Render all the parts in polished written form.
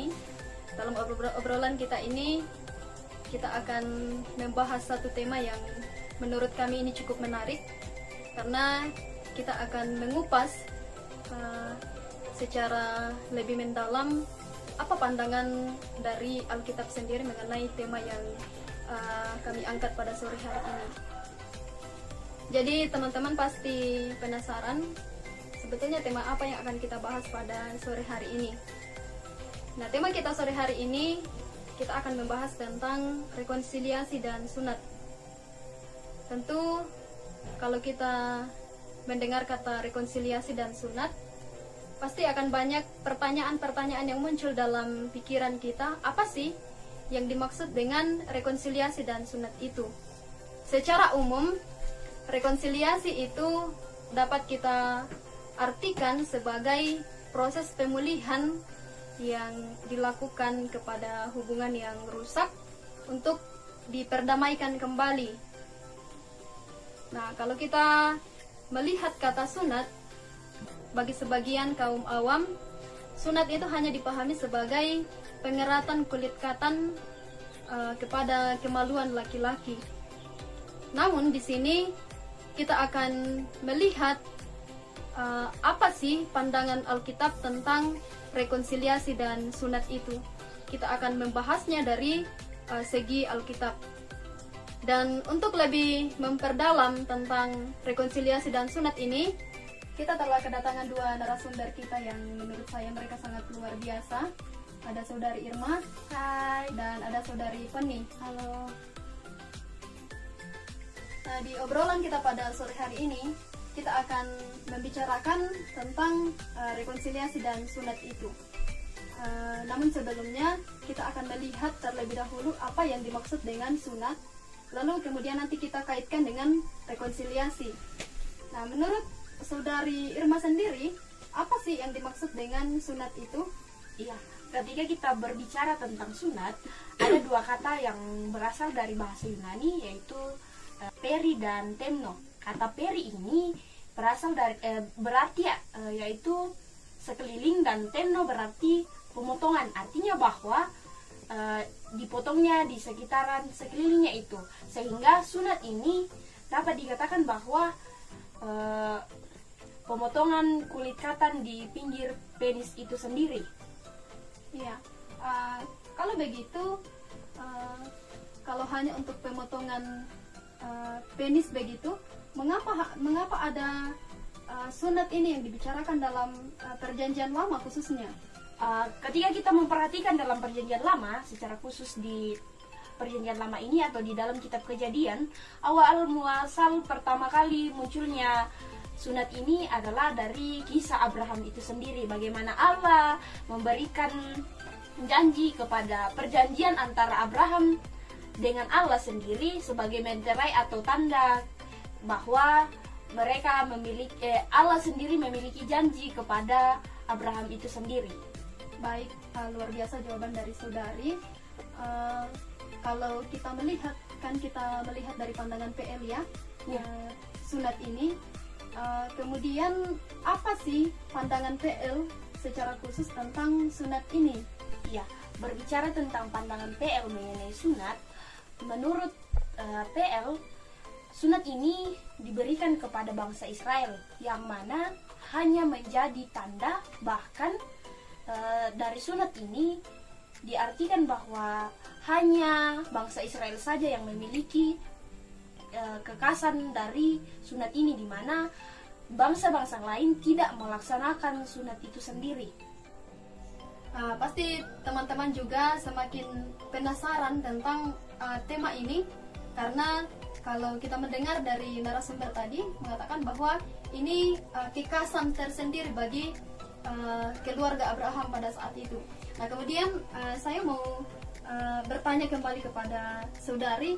ini. Dalam obrolan kita ini, kita akan membahas satu tema yang menurut kami ini cukup menarik, karena kita akan mengupas secara lebih mendalam apa pandangan dari Alkitab sendiri mengenai tema yang kami angkat pada sore hari ini. Jadi teman-teman pasti penasaran sebetulnya tema apa yang akan kita bahas pada sore hari ini. Nah, tema kita sore hari ini, kita akan membahas tentang rekonsiliasi dan sunat. Tentu kalau kita mendengar kata rekonsiliasi dan sunat, pasti akan banyak pertanyaan-pertanyaan yang muncul dalam pikiran kita. Apa sih yang dimaksud dengan rekonsiliasi dan sunat itu? Secara umum, rekonsiliasi itu dapat kita artikan sebagai proses pemulihan yang dilakukan kepada hubungan yang rusak untuk diperdamaikan kembali. Nah, kalau kita melihat kata sunat, bagi sebagian kaum awam, sunat itu hanya dipahami sebagai pengeratan kulit katan kepada kemaluan laki-laki. Namun di sini kita akan melihat apa sih pandangan Alkitab tentang rekonsiliasi dan sunat itu. Kita akan membahasnya dari segi Alkitab. Dan untuk lebih memperdalam tentang rekonsiliasi dan sunat ini, kita telah kedatangan dua narasumber kita yang menurut saya mereka sangat luar biasa. Ada saudari Irma, hai, dan ada saudari Penny, halo. Nah, di obrolan kita pada sore hari ini, kita akan membicarakan tentang rekonsiliasi dan sunat itu. Namun sebelumnya, kita akan melihat terlebih dahulu apa yang dimaksud dengan sunat, lalu kemudian nanti kita kaitkan dengan rekonsiliasi. Nah, menurut saudari Irma sendiri, apa sih yang dimaksud dengan sunat itu? Iya, ketika kita berbicara tentang sunat, ada dua kata yang berasal dari bahasa Yunani, yaitu peri dan temno. Kata peri ini berasal dari berarti yaitu sekeliling, dan temno berarti pemotongan. Artinya bahwa dipotongnya di sekitaran sekelilingnya itu, sehingga sunat ini dapat dikatakan bahwa pemotongan kulit katan di pinggir penis itu sendiri. Iya, kalau begitu, kalau hanya untuk pemotongan penis begitu, mengapa ada sunat ini yang dibicarakan dalam perjanjian lama khususnya? Ketika kita memperhatikan dalam perjanjian lama, secara khusus di perjanjian lama ini atau di dalam kitab Kejadian, awal muasal pertama kali munculnya sunat ini adalah dari kisah Abraham itu sendiri. Bagaimana Allah memberikan janji kepada perjanjian antara Abraham dengan Allah sendiri sebagai meterai atau tanda bahwa mereka Allah sendiri memiliki janji kepada Abraham itu sendiri. Baik, luar biasa jawaban dari saudari. Kalau kita melihat dari pandangan PL ya, sunat ini. Kemudian apa sih pandangan PL secara khusus tentang sunat ini? Ya, berbicara tentang pandangan PL mengenai sunat, menurut PL, sunat ini diberikan kepada bangsa Israel, yang mana hanya menjadi tanda. Bahkan dari sunat ini diartikan bahwa hanya bangsa Israel saja yang memiliki kekasan dari sunat ini, di mana bangsa-bangsa lain tidak melaksanakan sunat itu sendiri. Pasti teman-teman juga semakin penasaran tentang tema ini, karena kalau kita mendengar dari narasumber tadi mengatakan bahwa ini kekasan tersendiri bagi keluarga Abraham pada saat itu. Nah, kemudian saya mau bertanya kembali kepada saudari,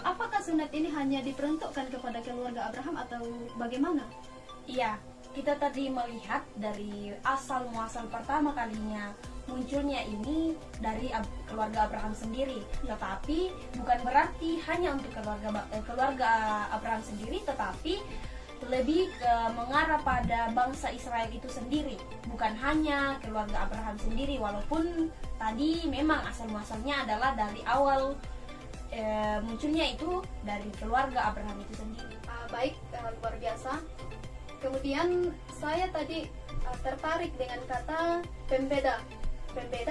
apakah sunat ini hanya diperuntukkan kepada keluarga Abraham atau bagaimana? Iya, kita tadi melihat dari asal muasal pertama kalinya munculnya ini dari keluarga Abraham sendiri. Tetapi bukan berarti hanya untuk keluarga Abraham sendiri, tetapi lebih ke mengarah pada bangsa Israel itu sendiri, bukan hanya keluarga Abraham sendiri, walaupun tadi memang asal-muasalnya adalah dari awal munculnya itu dari keluarga Abraham itu sendiri. Baik, luar biasa. Kemudian saya tadi tertarik dengan kata pembeda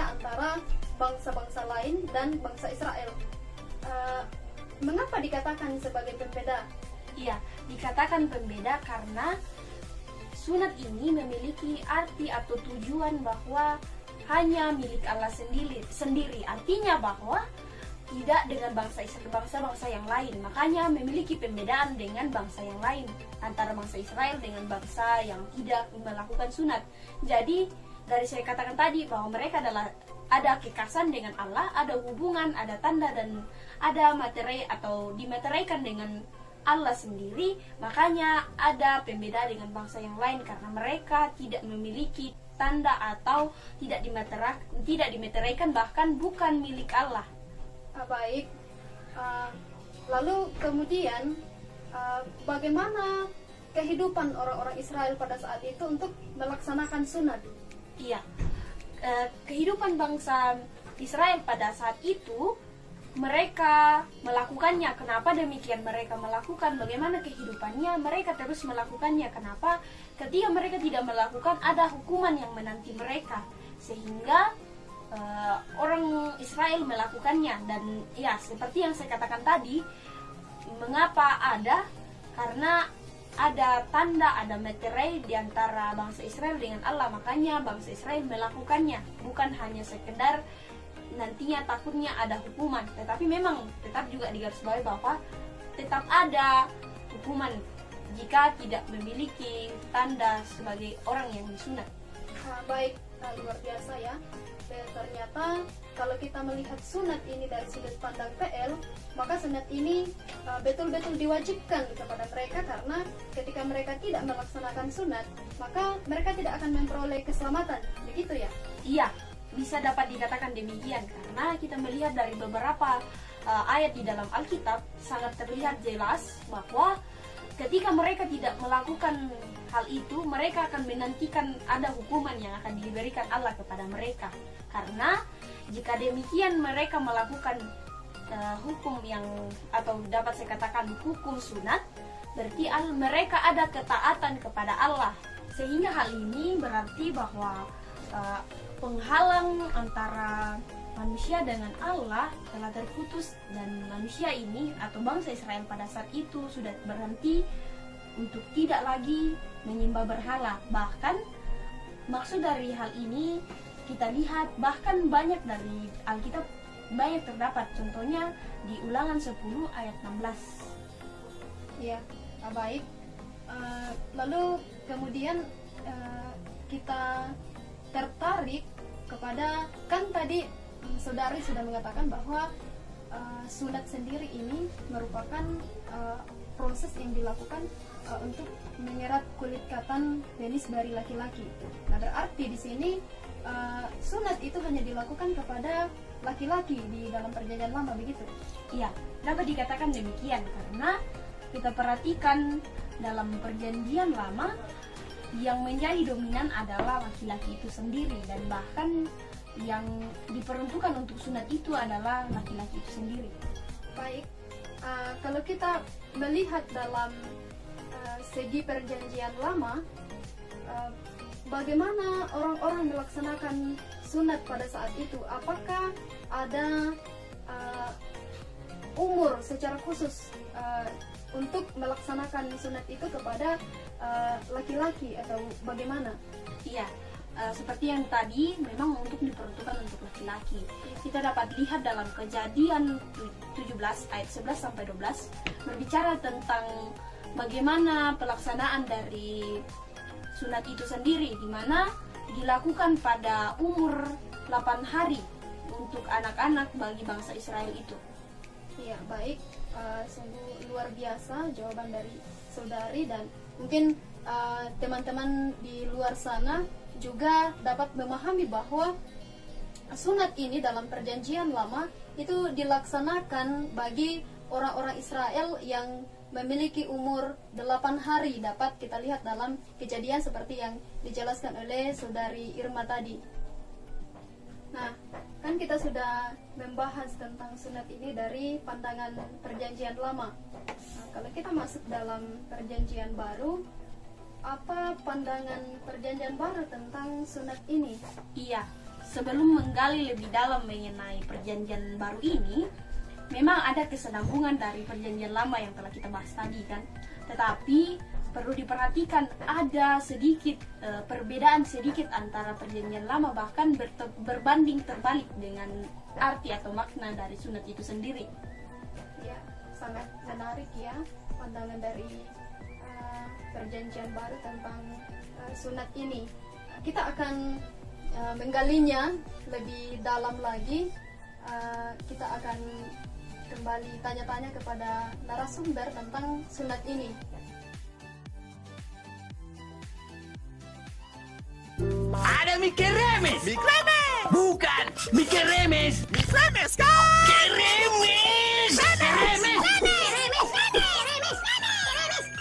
antara bangsa-bangsa lain dan bangsa Israel. Mengapa dikatakan sebagai pembeda? Iya, dikatakan pembeda karena sunat ini memiliki arti atau tujuan bahwa hanya milik Allah sendiri. Artinya bahwa tidak dengan bangsa yang lain. Makanya memiliki pembedaan dengan bangsa yang lain, antara bangsa Israel dengan bangsa yang tidak melakukan sunat. Jadi dari saya katakan tadi bahwa mereka adalah ada kekasan dengan Allah, ada hubungan, ada tanda, dan ada materai atau dimateraikan dengan Allah sendiri. Makanya ada pembeda dengan bangsa yang lain karena mereka tidak memiliki tanda atau tidak dimateraikan, bahkan bukan milik Allah. Baik, lalu kemudian bagaimana kehidupan orang-orang Israel pada saat itu untuk melaksanakan sunat? Iya, kehidupan bangsa Israel pada saat itu mereka melakukannya. Kenapa demikian mereka melakukan? Bagaimana kehidupannya? Mereka terus melakukannya. Kenapa? Ketika mereka tidak melakukan, ada hukuman yang menanti mereka, sehingga orang Israel melakukannya. Dan ya, seperti yang saya katakan tadi, mengapa ada? Karena ada tanda, ada materai di antara bangsa Israel dengan Allah. Makanya bangsa Israel melakukannya, bukan hanya sekedar nantinya takutnya ada hukuman, tetapi memang tetap juga digarisbawahi bahwa tetap ada hukuman jika tidak memiliki tanda sebagai orang yang disunat. Baik, luar biasa ya. Dan ternyata kalau kita melihat sunat ini dari sudut pandang PL, maka sunat ini betul-betul diwajibkan kepada mereka, karena ketika mereka tidak melaksanakan sunat, maka mereka tidak akan memperoleh keselamatan. Begitu ya? Iya, bisa dapat dikatakan demikian karena kita melihat dari beberapa ayat di dalam Alkitab sangat terlihat jelas bahwa ketika mereka tidak melakukan hal itu, mereka akan menantikan ada hukuman yang akan diberikan Allah kepada mereka. Karena jika demikian mereka melakukan hukum yang, atau dapat saya katakan hukum sunat, berarti mereka ada ketaatan kepada Allah. Sehingga hal ini berarti bahwa penghalang antara manusia dengan Allah telah terputus, dan manusia ini atau bangsa Israel pada saat itu sudah berhenti untuk tidak lagi menyembah berhala. Bahkan maksud dari hal ini kita lihat bahkan banyak dari Alkitab banyak terdapat, contohnya di Ulangan 10 ayat 16. Ya, baik. Lalu kemudian kita tertarik kepada, kan tadi saudari sudah mengatakan bahwa sunat sendiri ini merupakan proses yang dilakukan untuk menyerat kulit katan penis dari laki-laki. Nah, berarti di sini sunat itu hanya dilakukan kepada laki-laki di dalam perjanjian lama, begitu? Iya, dapat dikatakan demikian karena kita perhatikan dalam perjanjian lama yang menjadi dominan adalah laki-laki itu sendiri, dan bahkan yang diperuntukkan untuk sunat itu adalah laki-laki itu sendiri. Baik, kalau kita melihat dalam segi perjanjian lama, bagaimana orang-orang melaksanakan sunat pada saat itu? Apakah ada umur secara khusus untuk melaksanakan sunat itu kepada laki-laki atau bagaimana? Iya, seperti yang tadi memang untuk diperuntukkan untuk laki-laki. Kita dapat lihat dalam Kejadian 17 ayat 11 sampai 12 berbicara tentang bagaimana pelaksanaan dari sunat itu sendiri, di mana dilakukan pada umur 8 hari untuk anak-anak bagi bangsa Israel itu. Iya, baik. Sungguh luar biasa jawaban dari saudari, dan mungkin teman-teman di luar sana juga dapat memahami bahwa sunat ini dalam perjanjian lama itu dilaksanakan bagi orang-orang Israel yang memiliki umur 8 hari, dapat kita lihat dalam kejadian seperti yang dijelaskan oleh saudari Irma tadi. Nah, kan kita sudah membahas tentang sunat ini dari pandangan perjanjian lama. Nah, kalau kita masuk dalam perjanjian baru, apa pandangan perjanjian baru tentang sunat ini? Iya, sebelum menggali lebih dalam mengenai perjanjian baru ini, memang ada kesinambungan dari perjanjian lama yang telah kita bahas tadi kan. Tetapi perlu diperhatikan ada sedikit perbedaan sedikit antara perjanjian lama, bahkan berbanding terbalik dengan arti atau makna dari sunat itu sendiri. Ya, sangat menarik ya pandangan dari perjanjian baru tentang sunat ini. Kita akan menggalinya lebih dalam lagi. Kita akan kembali tanya-tanya kepada narasumber tentang sunat ini. Ada mie keremes. Mie kremes. Bukan, mie keremes. Mie kremes kan? Keremes. Keremes.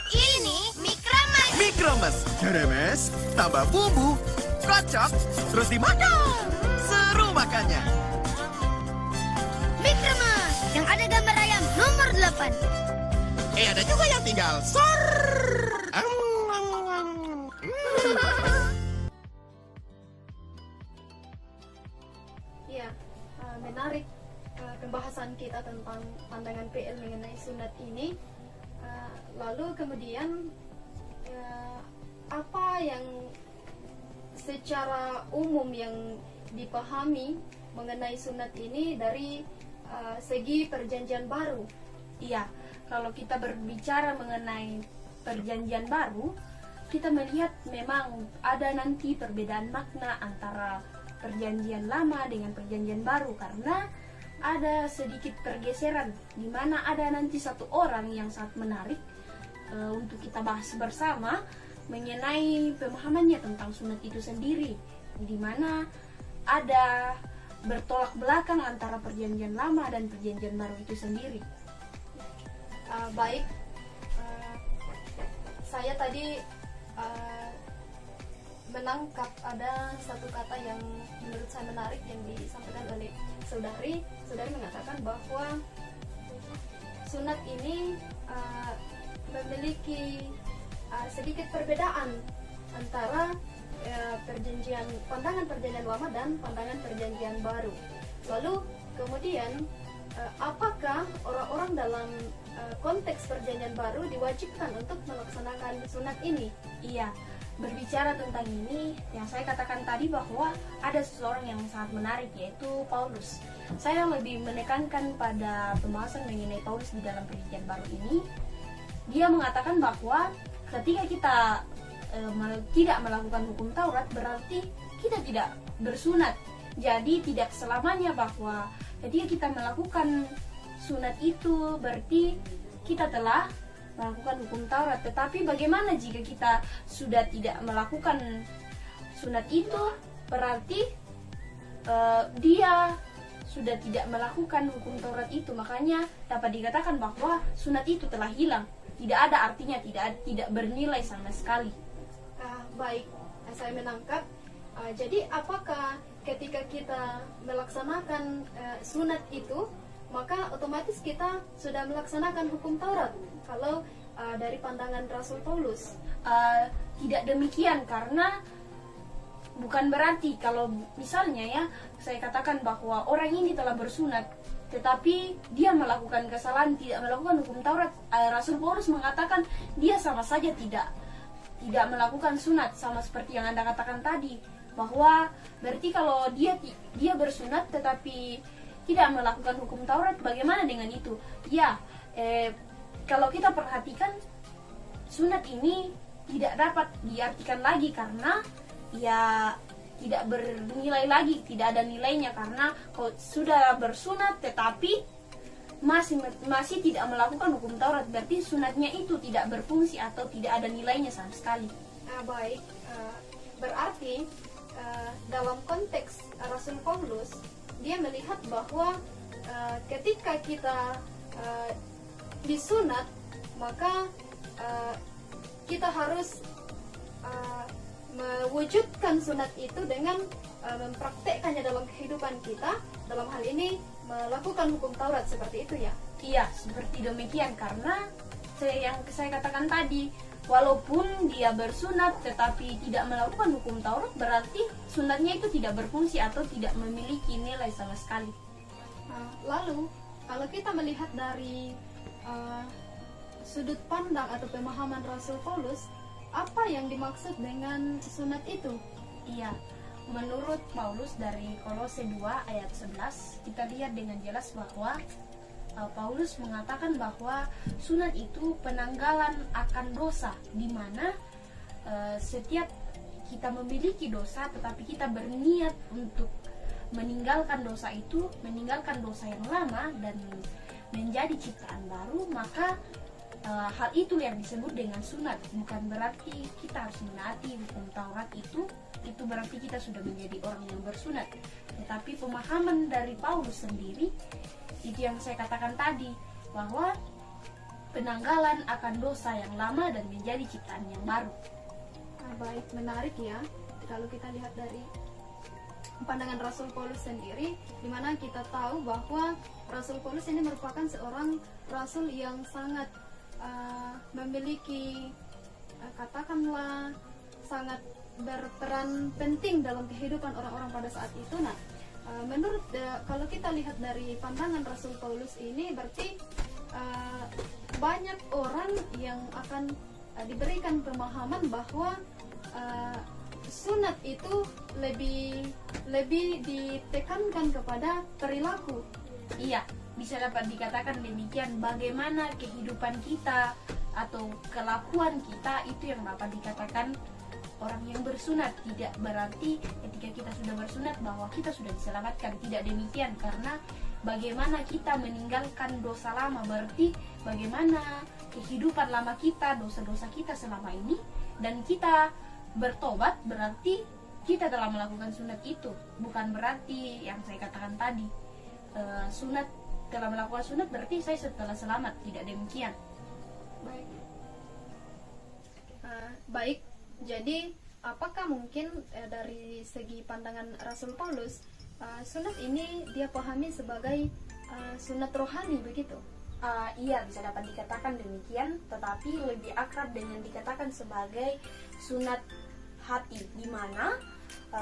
Ini mie kremes. Mie kremes. Keremes, tambah bumbu, kocok, terus dimakan. Seru makannya. Mie kremes yang ada gambar ayam nomor 8. Ada juga yang tinggal sor. Ya, menarik pembahasan kita tentang pandangan PL mengenai sunat ini. Lalu kemudian apa yang secara umum yang dipahami mengenai sunat ini dari segi perjanjian baru? Iya, kalau kita berbicara mengenai perjanjian baru, kita melihat memang ada nanti perbedaan makna antara perjanjian lama dengan perjanjian baru, karena ada sedikit pergeseran di mana ada nanti satu orang yang sangat menarik untuk kita bahas bersama mengenai pemahamannya tentang sunat itu sendiri, di mana ada bertolak belakang antara perjanjian lama dan perjanjian baru itu sendiri. Baik, saya tadi menangkap ada satu kata yang menurut saya menarik yang disampaikan oleh saudari. Saudari mengatakan bahwa sunat ini memiliki sedikit perbedaan antara pandangan perjanjian lama dan pandangan perjanjian baru. Lalu kemudian apakah orang-orang dalam konteks perjanjian baru diwajibkan untuk melaksanakan sunat ini? Iya, berbicara tentang ini, yang saya katakan tadi bahwa ada seseorang yang sangat menarik, yaitu Paulus. Saya lebih menekankan pada pembahasan mengenai Paulus di dalam perjanjian baru ini. Dia mengatakan bahwa ketika kita tidak melakukan hukum Taurat, berarti kita tidak bersunat. Jadi tidak selamanya bahwa ketika kita melakukan sunat itu berarti kita telah melakukan hukum Taurat. Tetapi bagaimana jika kita sudah tidak melakukan sunat itu, berarti dia sudah tidak melakukan hukum Taurat itu. Makanya dapat dikatakan bahwa sunat itu telah hilang, tidak ada artinya, tidak bernilai sama sekali. Baik, saya menangkap. Jadi apakah ketika kita melaksanakan sunat itu, maka otomatis kita sudah melaksanakan hukum Taurat kalau dari pandangan Rasul Paulus? Tidak demikian, karena bukan berarti kalau misalnya ya saya katakan bahwa orang ini telah bersunat tetapi dia melakukan kesalahan, tidak melakukan hukum Taurat, Rasul Paulus mengatakan dia sama saja tidak melakukan sunat, sama seperti yang Anda katakan tadi, bahwa berarti kalau dia bersunat tetapi tidak melakukan hukum Taurat, bagaimana dengan itu? Ya, kalau kita perhatikan, sunat ini tidak dapat diartikan lagi karena ya tidak bernilai lagi, tidak ada nilainya, karena kalau sudah bersunat tetapi masih tidak melakukan hukum Taurat, berarti sunatnya itu tidak berfungsi atau tidak ada nilainya sama sekali. Baik, berarti dalam konteks Rasul Paulus, dia melihat bahwa ketika kita disunat, maka kita harus mewujudkan sunat itu dengan mempraktekkannya dalam kehidupan kita, dalam hal ini melakukan hukum Taurat, seperti itu ya. Iya, seperti demikian, karena yang saya katakan tadi, walaupun dia bersunat tetapi tidak melakukan hukum Taurat, berarti sunatnya itu tidak berfungsi atau tidak memiliki nilai sama sekali. Lalu kalau kita melihat dari sudut pandang atau pemahaman Rasul Paulus, apa yang dimaksud dengan sunat itu? Iya, menurut Paulus dari Kolose 2 ayat 11, kita lihat dengan jelas bahwa Paulus mengatakan bahwa sunat itu penanggalan akan dosa, di mana setiap kita memiliki dosa tetapi kita berniat untuk meninggalkan dosa itu, meninggalkan dosa yang lama dan menjadi ciptaan baru, maka hal itu yang disebut dengan sunat. Bukan berarti kita harus menaati hukum Taurat itu berarti kita sudah menjadi orang yang bersunat. Tetapi pemahaman dari Paulus sendiri, itu yang saya katakan tadi, bahwa penanggalan akan dosa yang lama dan menjadi ciptaan yang baru. Baik, menarik ya. Kalau kita lihat dari pandangan Rasul Paulus sendiri, di mana kita tahu bahwa Rasul Paulus ini merupakan seorang rasul yang sangat memiliki katakanlah sangat berperan penting dalam kehidupan orang-orang pada saat itu. Nah, menurut kalau kita lihat dari pandangan Rasul Paulus ini, berarti banyak orang yang akan diberikan pemahaman bahwa sunat itu lebih ditekankan kepada perilaku. Iya, bisa dapat dikatakan demikian. Bagaimana kehidupan kita atau kelakuan kita itu yang dapat dikatakan orang yang bersunat. Tidak berarti ketika kita sudah bersunat bahwa kita sudah diselamatkan. Tidak demikian, karena bagaimana kita meninggalkan dosa lama, berarti bagaimana kehidupan lama kita, dosa-dosa kita selama ini, dan kita bertobat, berarti kita telah melakukan sunat itu. Bukan berarti yang saya katakan tadi, sunat, telah melakukan sunat berarti saya setelah selamat. Tidak demikian. Baik, jadi apakah mungkin dari segi pandangan Rasul Paulus, sunat ini dia pahami sebagai sunat rohani begitu? Iya, bisa dapat dikatakan demikian, tetapi lebih akrab dengan dikatakan sebagai sunat hati, di mana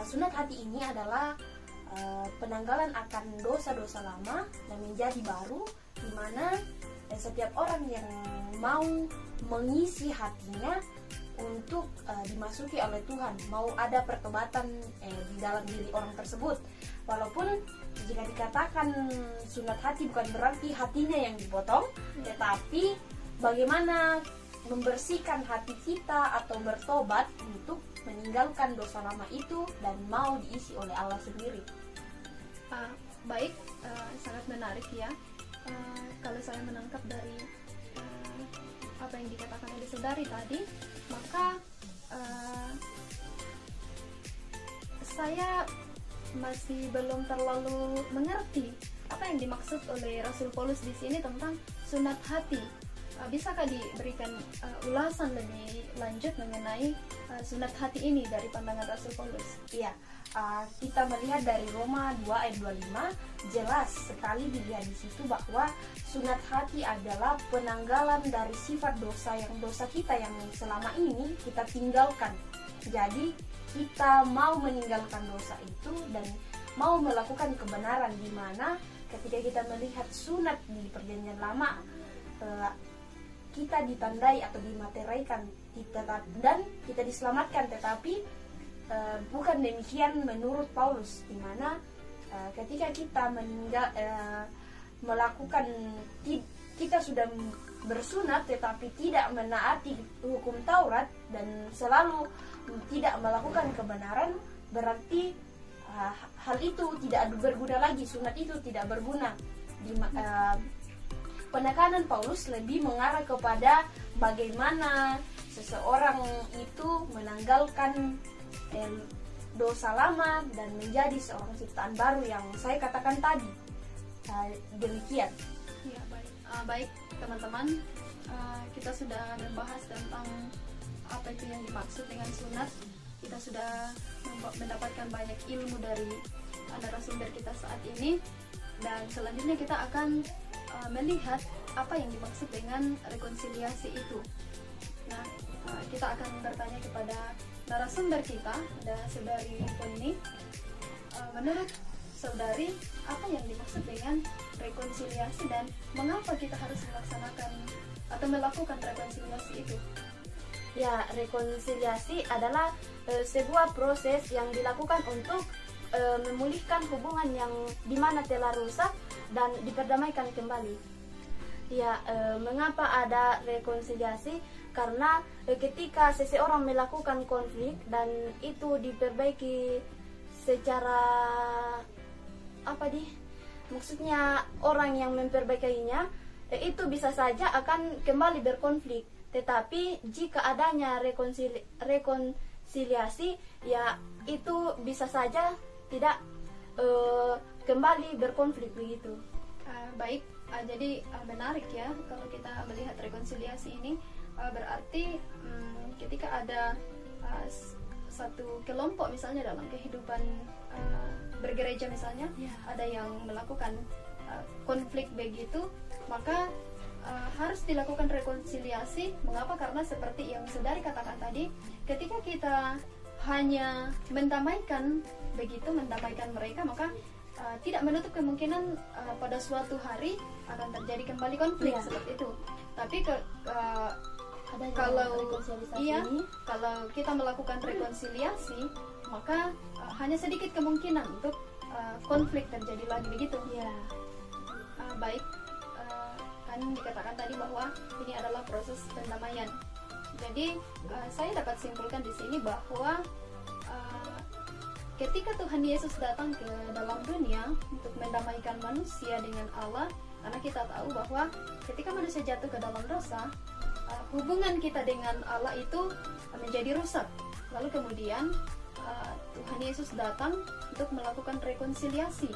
sunat hati ini adalah penanggalan akan dosa-dosa lama dan menjadi baru, di mana setiap orang yang mau mengisi hatinya untuk dimasuki oleh Tuhan, mau ada pertobatan di dalam diri orang tersebut. Walaupun jika dikatakan sunat hati bukan berarti hatinya yang dipotong, tetapi bagaimana membersihkan hati kita atau bertobat untuk meninggalkan dosa lama itu dan mau diisi oleh Allah sendiri. Baik, sangat menarik ya. Kalau saya menangkap dari apa yang dikatakan oleh saudari tadi, maka saya masih belum terlalu mengerti apa yang dimaksud oleh Rasul Paulus di sini tentang sunat hati. Bisakah diberikan ulasan lebih lanjut mengenai sunat hati ini dari pandangan Rasul Paulus? Iya, kita melihat dari Roma 2 ayat 25, jelas sekali dilihat di situ bahwa sunat hati adalah penanggalan dari sifat dosa kita yang selama ini kita tinggalkan. Jadi kita mau meninggalkan dosa itu dan mau melakukan kebenaran, di mana ketika kita melihat sunat di perjanjian lama, kita ditandai atau dimateraikan dan kita diselamatkan. Tetapi bukan demikian menurut Paulus, di mana ketika kita melakukan, kita sudah bersunat tetapi tidak menaati hukum Taurat dan selalu tidak melakukan kebenaran, berarti hal itu tidak berguna lagi, sunat itu tidak berguna. Penekanan Paulus lebih mengarah kepada bagaimana seseorang itu menanggalkan dosa lama dan menjadi seorang ciptaan baru yang saya katakan tadi. Demikian. Ya, baik teman-teman, kita sudah membahas tentang apa itu yang dimaksud dengan sunat. Kita sudah mendapatkan banyak ilmu dari narasumber kita saat ini, dan selanjutnya kita akan melihat apa yang dimaksud dengan rekonsiliasi itu. Nah, kita akan bertanya kepada narasumber kita, ada Saudari Poni. Menurut Saudari, apa yang dimaksud dengan rekonsiliasi dan mengapa kita harus melaksanakan atau melakukan rekonsiliasi itu? Ya, rekonsiliasi adalah sebuah proses yang dilakukan untuk memulihkan hubungan yang dimana telah rusak dan diperdamaikan kembali. Ya, mengapa ada rekonsiliasi? Karena ketika seseorang melakukan konflik dan itu diperbaiki secara maksudnya orang yang memperbaikinya itu bisa saja akan kembali berkonflik. Tetapi jika adanya rekonsiliasi, ya itu bisa saja tidak kembali berkonflik begitu. Baik, jadi menarik ya kalau kita melihat rekonsiliasi ini. Berarti ketika ada satu kelompok misalnya dalam kehidupan bergereja misalnya, ada yang melakukan konflik begitu, maka harus dilakukan rekonsiliasi. Mengapa? Karena seperti yang Saudari katakan tadi, ketika kita hanya mendamaikan mereka, maka tidak menutup kemungkinan pada suatu hari akan terjadi kembali konflik seperti itu. Tapi kalau kita melakukan rekonsiliasi, maka hanya sedikit kemungkinan untuk konflik terjadi lagi begitu. Baik, kan dikatakan tadi bahwa ini adalah proses pendamaian. Jadi saya dapat simpulkan di sini bahwa ketika Tuhan Yesus datang ke dalam dunia untuk mendamaikan manusia dengan Allah, karena kita tahu bahwa ketika manusia jatuh ke dalam dosa, hubungan kita dengan Allah itu menjadi rusak. Lalu kemudian Tuhan Yesus datang untuk melakukan rekonsiliasi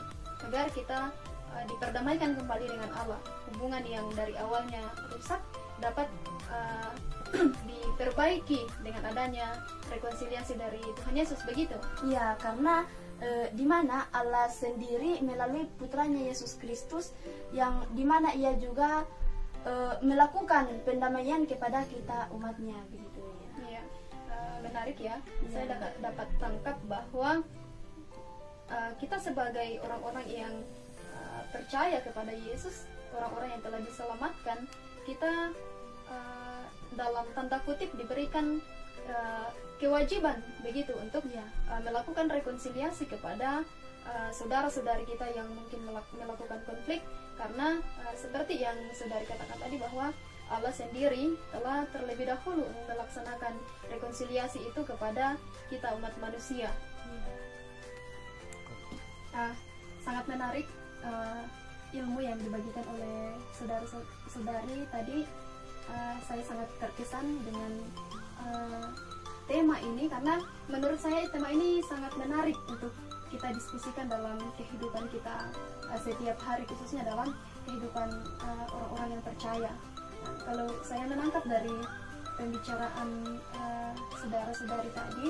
agar kita diperdamaikan kembali dengan Allah. Hubungan yang dari awalnya rusak dapat diperbaiki dengan adanya rekonsiliasi dari Tuhan Yesus begitu. Ya, karena di mana Allah sendiri melalui putranya Yesus Kristus yang di mana ia juga melakukan pendamaian kepada kita umatnya begitu ya. Iya, menarik ya. Saya dapat tangkap bahwa kita sebagai orang-orang yang percaya kepada Yesus, orang-orang yang telah diselamatkan, kita dalam tanda kutip diberikan kewajiban begitu untuk melakukan rekonsiliasi kepada saudara-saudari kita yang mungkin melakukan konflik, karena seperti yang Saudari katakan tadi bahwa Allah sendiri telah terlebih dahulu melaksanakan rekonsiliasi itu kepada kita umat manusia. Sangat menarik ilmu yang dibagikan oleh saudara-saudari tadi. Saya sangat terkesan dengan tema ini, karena menurut saya tema ini sangat menarik untuk kita diskusikan dalam kehidupan kita setiap hari, khususnya dalam kehidupan orang-orang yang percaya. Kalau saya menangkap dari pembicaraan saudara-saudari tadi,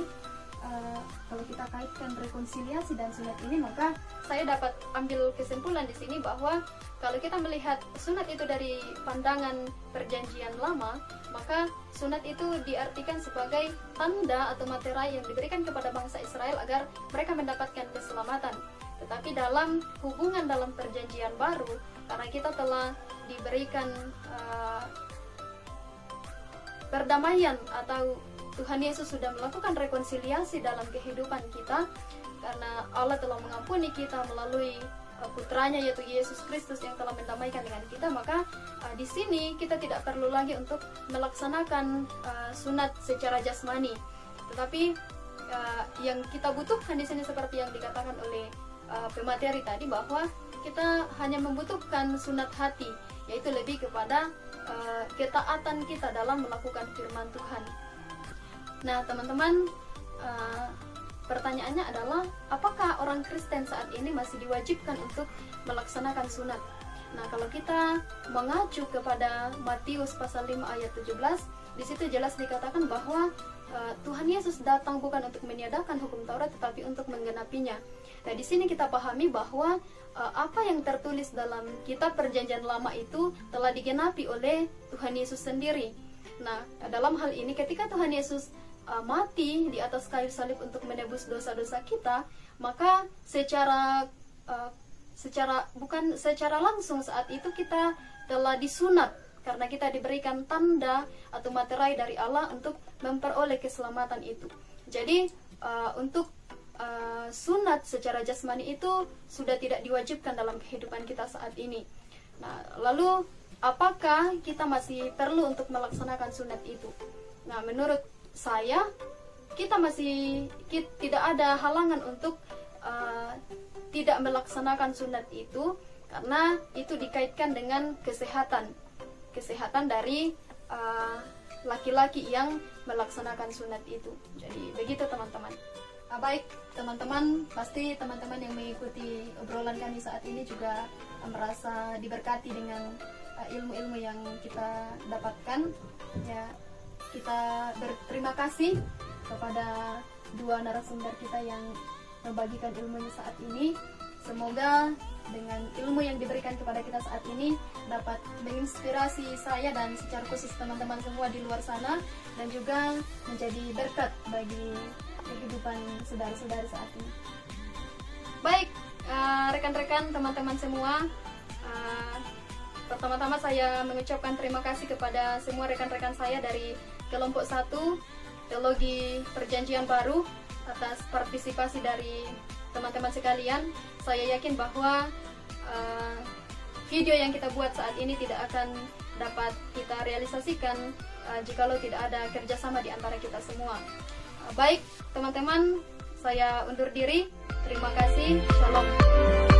kalau kita kaitkan rekonsiliasi dan sunat ini, maka saya dapat ambil kesimpulan di sini bahwa kalau kita melihat sunat itu dari pandangan perjanjian lama, maka sunat itu diartikan sebagai tanda atau materai yang diberikan kepada bangsa Israel agar mereka mendapatkan keselamatan. Tetapi dalam hubungan dalam perjanjian baru, karena kita telah diberikan perdamaian atau Tuhan Yesus sudah melakukan rekonsiliasi dalam kehidupan kita, karena Allah telah mengampuni kita melalui putranya yaitu Yesus Kristus yang telah mendamaikan dengan kita, maka di sini kita tidak perlu lagi untuk melaksanakan sunat secara jasmani, tetapi yang kita butuhkan di sini seperti yang dikatakan oleh pemateri tadi, bahwa kita hanya membutuhkan sunat hati, yaitu lebih kepada ketaatan kita dalam melakukan firman Tuhan. Nah teman-teman, pertanyaannya adalah apakah orang Kristen saat ini masih diwajibkan untuk melaksanakan sunat? Nah, kalau kita mengacu kepada Matius pasal 5 ayat 17, di situ jelas dikatakan bahwa Tuhan Yesus datang bukan untuk meniadakan hukum Taurat tetapi untuk menggenapinya. Nah, di sini kita pahami bahwa apa yang tertulis dalam kitab Perjanjian Lama itu telah digenapi oleh Tuhan Yesus sendiri. Nah, dalam hal ini ketika Tuhan Yesus mati di atas kayu salib untuk menebus dosa-dosa kita, maka bukan secara langsung saat itu kita telah disunat karena kita diberikan tanda atau materai dari Allah untuk memperoleh keselamatan itu. Jadi untuk sunat secara jasmani itu sudah tidak diwajibkan dalam kehidupan kita saat ini. Nah, lalu apakah kita masih perlu untuk melaksanakan sunat itu? Nah, menurut saya tidak ada halangan untuk tidak melaksanakan sunat itu, karena itu dikaitkan dengan kesehatan dari laki-laki yang melaksanakan sunat itu. Jadi begitu teman-teman. Baik teman-teman, pasti teman-teman yang mengikuti obrolan kami saat ini juga merasa diberkati dengan ilmu-ilmu yang kita dapatkan. Ya, kita berterima kasih kepada dua narasumber kita yang membagikan ilmunya saat ini. Semoga dengan ilmu yang diberikan kepada kita saat ini dapat menginspirasi saya dan secara khusus teman-teman semua di luar sana, dan juga menjadi berkat bagi kehidupan saudara-saudara saat ini. Baik, rekan-rekan, teman-teman semua, pertama-tama saya mengucapkan terima kasih kepada semua rekan-rekan saya dari kelompok 1 Teologi Perjanjian Baru atas partisipasi dari teman-teman sekalian. Saya yakin bahwa video yang kita buat saat ini tidak akan dapat kita realisasikan jikalau tidak ada kerjasama di antara kita semua. Baik teman-teman, saya undur diri. Terima kasih. Shalom.